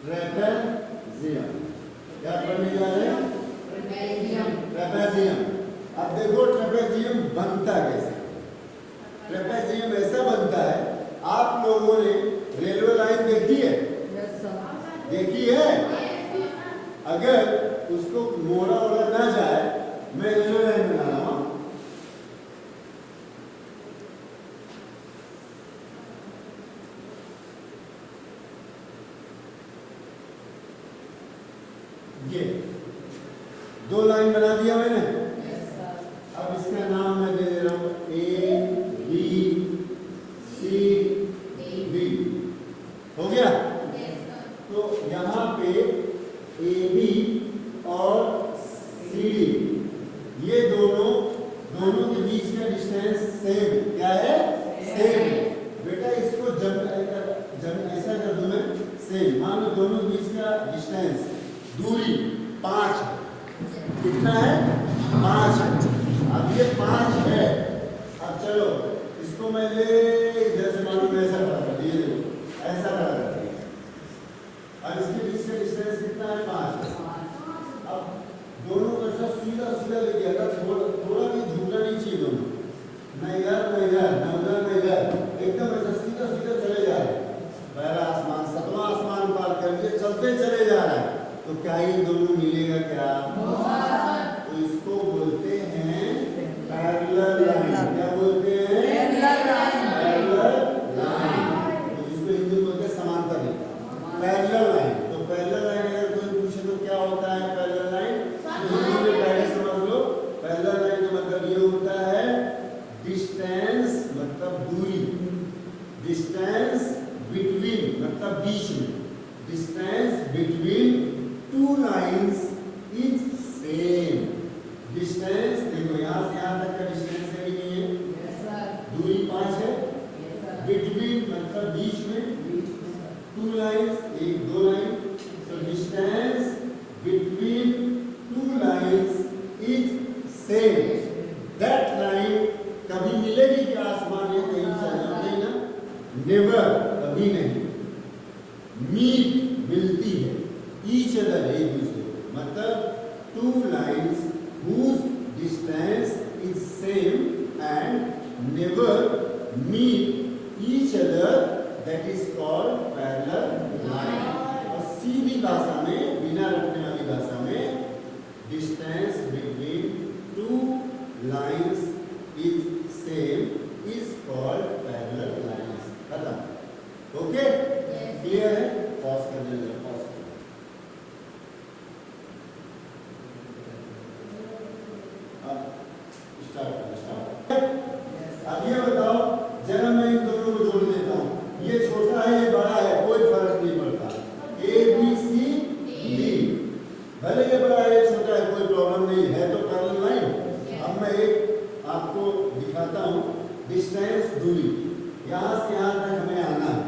Trapezium. क्या पढ़ने जा रहे हैं? ट्रेपेजियम। अब देखो ट्रेपेजियम बनता कैसे। ट्रेपेजियम ऐसा बनता है, आप लोगों ने रेलवे लाइन देखी है? देखी है? अगर उसको मोड़ा ओड़ा ना जाए, मैं रेलवे लाइन बना रहा हूं, ये 2 लाइन बना दिया मैंने। अब इसका नाम मैं दे दे रहा हूं ए बी सी डी। हो गया? तो यहां पे ए बी और सी डी, ये दोनों के बीच का डिस्टेंस सेम। क्या है? सेम। बेटा इसको जब ऐसा कर दूं मैं, सेम। मान लो दोनों के बीच का डिस्टेंस, दूरी 5 है। कितना है? 5 है। अब ये 5 है। अब चलो इसको मैं जैसे मालूम ऐसा खड़ा कर दिए, ऐसा खड़ा कर दिया। अब इसके बीच का डिस्टेंस कितना है? 5। अब दोनों को ऐसा सीधा सीधा ले गया था, थोड़ा भी झुकना नहीं चाहिए दोनों, न इधर न इधर, न उधर न इधर, एकदम ऐसा सीधा सीधा चले जा रहे हैं। पहला आसमान 7वां आसमान पार कर लिए, चलते चले जा रहा है। तो क्या ये दोनों मिलेगा क्या? तो इसको बोलते हैं पैरेलल लाइन। क्या बोलते हैं? Parallel line. तो जिसको हिंदी में बोलते हैं समांतर रेखा, पैरेलल लाइन। तो पैरेलल लाइन अगर कोई पूछे तो क्या होता है पैरेलल लाइन? हिंदी में पहले समझ लो। पैरेलल लाइन का मतलब ये होता है डिस्टेंस, मतलब दूरी, डिस्टेंस बिटवीन मतलब बीच में, distance between 2 lines is same. Distance देखो यहां से यहां तक का डिस्टेंस है कि नहीं है? दूरी 5 है। बिटवीन मतलब बीच में, 2 लाइन्स, 1-2 लाइन। तो distance between 2 lines is same. That line कभी मिलेगी क्या आसमान में कहीं चल नहीं ना? नेवर, कभी नहीं। मीट मिलती है, ईच अदर, एक दूसरे को, मतलब 2 lines whose distance is same and never meet each other, that is called parallel line। और सीधी भाषा में, बिना रखने वाली भाषा में, distance between 2 lines is same is called parallel lines। खत्म। ओके? क्लियर है? पॉज कर दीजिए, पॉज कर। अब ये बताओ, जरा मैं इन दोनों को जोड़ देता हूँ। ये छोटा है, ये बड़ा है, कोई फर्क नहीं पड़ता। ए बी सी डी, भले ये बड़ा है छोटा है, कोई प्रॉब्लम नहीं है, तो पैरेलल लाइन। अब मैं एक आपको दिखाता हूँ, डिस्टेंस, दूरी, यहाँ से यहाँ तक हमें आना है।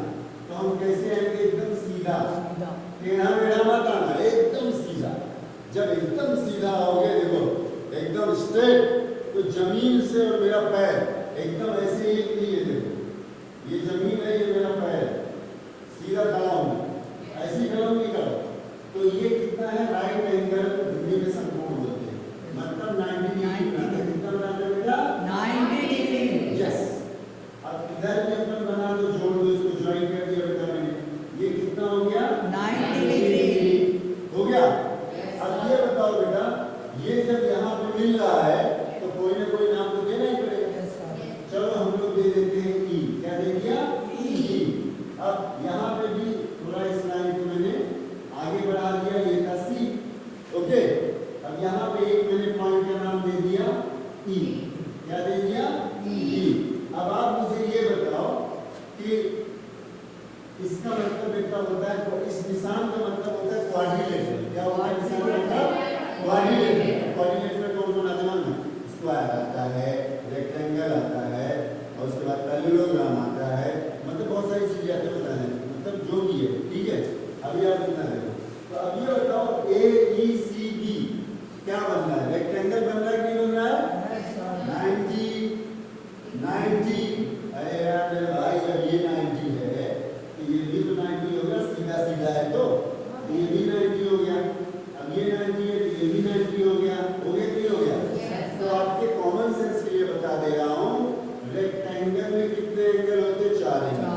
तो हम कैसे आएंगे? एकदम सीधा, टेढ़ा मेढ़ा मत आना, एकदम सीधा। जब एकदम सीधा आओगे, देखो एकदम स्ट्रेट, तो जमीन से और मेरा पैर एकदम ऐसे ही, ये देखो, ये जमीन है, ये मेरा पैर, सीधा खड़ा हूं, ऐसे ही खड़ा नहीं खड़ा। तो ये कितना है? राइट एंगल, हिंदी में समकोण बोलते हैं, मतलब 90 डिग्री बनाते हैं। कितना बनाते हैं बेटा? 90 डिग्री। यस। अब इधर भी अपन बना दो, जोड़ दो, इसको ज्वाइन कर दिया बेटा मैंने। ये कितना हो गया? 90 डिग्री हो गया। अब ये बताओ बेटा, ये जब यहाँ पे मिल रहा है तो कोई ना कोई नाम तो देना ही पड़ेगा। चलो हम लोग दे देते हैं ई। क्या दे दिया? ई। अब यहाँ पे भी थोड़ा इस लाइन को मैंने आगे बढ़ा दिया, ये था सी। ओके? अब यहाँ पे एक मैंने पॉइंट का नाम दे दिया ई। क्या दे दिया? ई। अब आप मुझे ये बताओ कि इसका मतलब बेटा होता है, तो इस निशान का मतलब होता है क्वाड्रिलेटरल। क्या होता है निशान का मतलब? क्वाड्रिलेटरल। क्वाड्रिलेटरल में कौन-कौन आता है? स्क्वायर आता है, रेक्टेंगल आता है, और उसके बाद पैरेललोग्राम आता है, मतलब बहुत सारी चीजें आती है बताने, मतलब जो भी है। ठीक है? अभी आप बता देखो। तो अब ये बताओ ए ई सी बी क्या बन रहा है? रेक्टेंगल बन रहा है कि नहीं बन रहा है? 90। अरे यार मेरे भाई, जब ये 90 है तो ये भी तो 90 होगा, सीधा सीधा है तो ये भी 90 हो गया। अब ये 90 है तो ये भी 90 हो गया। हो गया कि नहीं हो गया? तो आपके कॉमन सेंस के लिए बता दे रहा हूँ, रेक्टेंगल में कितने एंगल होते हैं? 4 एंगल।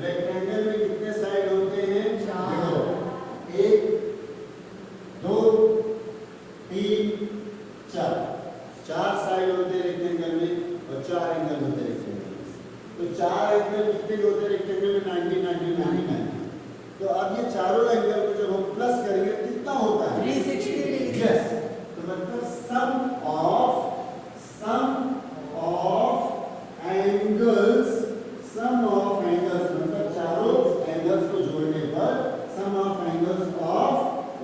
रेक्टेंगल में कितने साइड होते हैं? देखो, 1 2 3 4, 4 साइड होते हैं रेक्टेंगल में और 4 एंगल होते हैं रेक्टेंगल में। तो 4 एंगल कितने होते हैं रेक्टेंगल में? 90 90 90 90। तो अब ये चारों एंगल को जब हम प्लस करेंगे कितना होता है? 360 डिग्री। यस, तो मतलब sum of angles, sum of angles मतलब चारों एंगल्स को जोड़ने पर sum of angles of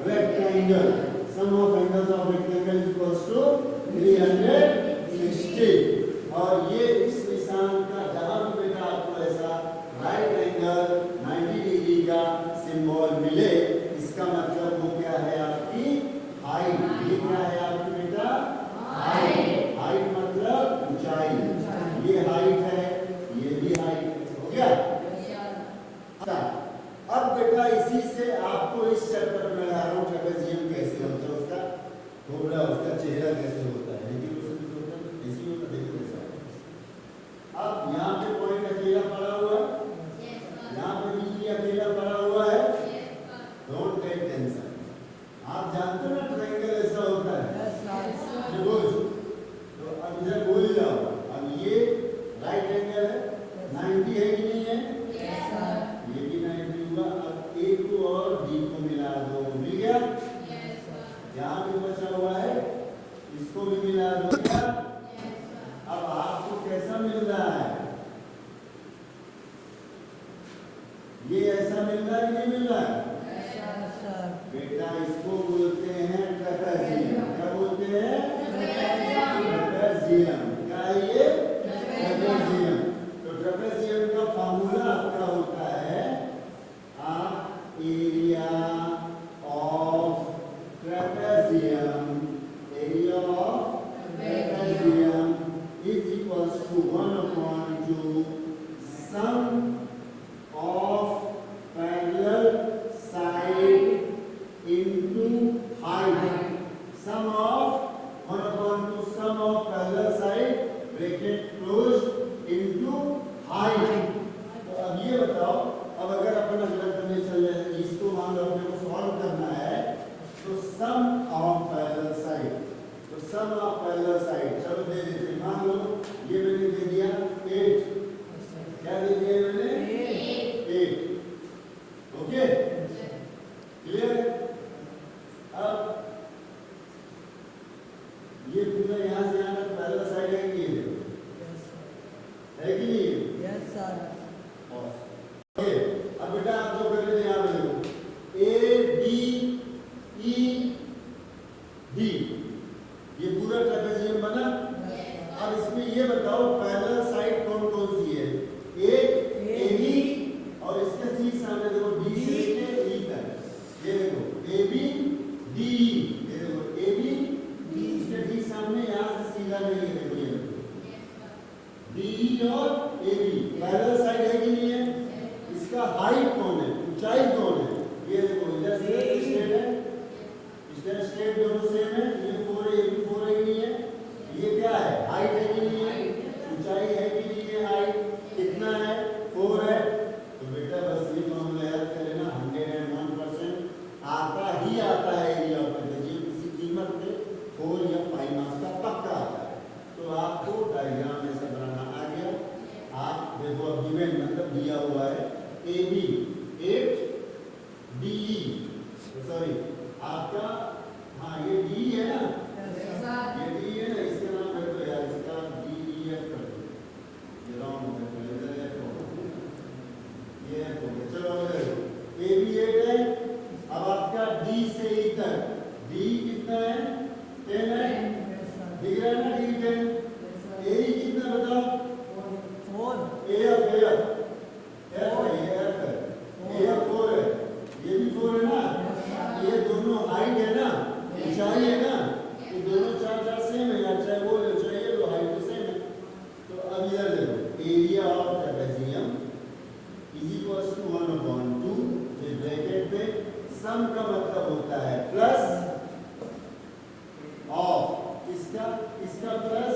rectangle, sum of angles of rectangle equals to 360। और ये इस निशान का जहां भी बेटा आपको ऐसा राइट एंगल 90 डिग्री का सिंबल मिले, इसका मतलब वो क्या है? आपकी हाइट। ये क्या है आपकी बेटा? हाइट। हाइट मतलब ऊंचाई। ये हाइट है, ये भी हाइट। हो गया? अब बेटा इसी से आपको इस चैप्टर में लगा रहा हूँ ट्रेपेजियम कैसे होता है, उसका थोड़ा उसका चेहरा कैसे होता है। लेकिन उसमें होता है ऐसी होता, देखो कैसा। अब यहाँ पे पॉइंट अकेला पड़ा हुआ है, यहाँ पे भी अकेला पड़ा हुआ है। Don't take tension. आप जानते हो ना ट्रायंगल ऐसा होता है, त्रिभुज। तो अब इधर बोल जाओ, अब ये राइट एंगल है, 90 है कि नहीं है? ये भी 90 हुआ। अब ए को और डी को मिला दो, मिल गया? यहाँ भी बचा हुआ है, इसको भी मिला दो। क्या अब आपको कैसा मिल रहा है? ये ऐसा मिल रहा है कि नहीं मिल रहा है? बेटा इसको बोलते हैं ट्रेपेजियम। क्या बोलते हैं? ट्रेपेजियम। क्या है ये? ट्रेपेजियम। तो ट्रेपेजियम का फार्मूला आपका होता है आप area of trapezium, area of trapezium is equals to 1/2 sum of parallel side into height. Sum of 1/2 sum of parallel side bracket closed into height. तो अब ये बताओ, अब अगर अपन अगला करने चल रहे हैं, इसको मान लो अपने को सॉल्व करना है, तो सम ऑफ पैरेलल साइड, तो सम ऑफ पैरेलल साइड चलो दे देते हैं। मान लो ये मैंने दे दिया 8। क्या दे दिया मैंने? 8। Okay, clear? अब ये पूरा यहाँ से यहाँ तक पैरेलल साइड है कि नहीं है कि नहीं? Yes sir. ओके, अब बेटा आप जो कर रहे थे यहाँ पे देखो, ए बी ई डी, ये पूरा ट्रेपेजियम बना। अब इसमें ये बताओ पैरेलल साइड कौन कौन सी है? एक ए बी और इसके ठीक सामने देखो डी से लेके ई तक। ये देखो ए बी डी, ये देखो ए बी डी, इसके ठीक सामने यहाँ से सीधा नहीं है। देखो ये डी और ए बी पैरेलल साइड है कि नहीं है? इसका हाइट कौन है? ऊंचाई कौन है? ये देखो इधर स्ट्रेट है, इधर स्ट्रेट दोनों सेम है। ये 4 है, ये भी 4 है कि नहीं है? ये क्या है? हाइट है कि नहीं है? ऊंचाई है कि नहीं है? हाइट कितना है? 4 है। तो बेटा बस ये फॉर्मूला याद कर लेना, 101% आता ही आता है एरिया ऑफ ट्रेपेजियम, किसी कीमत पे 4 या 5 मार्क्स का पक्का आता है। तो आपको डायग्राम ऐसा बनाना आ गया। आप देखो अब गिवन मतलब दिया हुआ है A B 8 D E, sorry आपका, हाँ ये डी है ना, ये डी है ना, इसका नाम कर दो यार, इसका डी ई एफ कर दो। ये रॉन्ग हो गया, इधर एफ हो गया, ये एफ हो गया। चलो इधर ए बी 8 है। अब आपका डी से ई तक, डी कितना है? 10 है, दिख रहा है ना? डी 10। ए ई कितना बताओ? 4। ए एफ है, ये एफ है, ए एफ 4 है, ये भी 4 है ना? ये दोनों हाइट है ना, ऊंचाई है ना? सम का मतलब होता है प्लस ऑफ, इसका प्लस